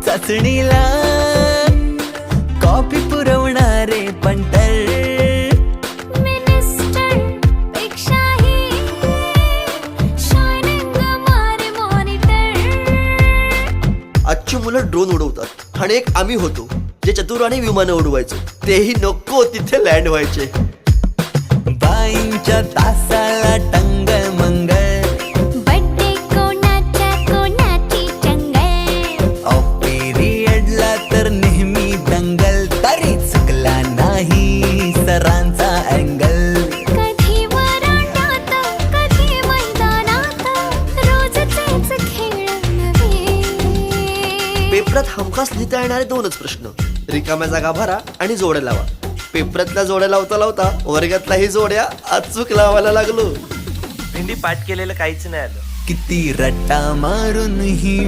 चाचणीला कॉफी पुरवणारे punter minister पेक्षाही शायनिंग मारे मॉनिटर. आजची मुलं ड्रोन उडवतात आणि एक आम्ही होतो जे चतुराने विमानं उडवायचो, तेही नको तिथे लँड व्हायचे. बाईंच्या तासाला टंगळ मंगळ बड्डे कोणाच्या कोणाची चंगळ. ऑफ पिरियडला तर नेहमी दंगल, तरी चुकला नाही सरांचा अँगल. कधी वरांड्यात कधी मैदानात रोजचेच खेळ नव्हे. पेपरात हमखास लिहिता येणारे दोनच प्रश्न, रिकाम्या जागा भरा आणि जोड्या लावा. पेपरातल्या जोड्या लावता लावता वर्गातल्याही जोड्या अचूक लावायला लागलो. भेंडी पाठ केलेलं काहीच नाही आलं. किती रट्टा मारून ही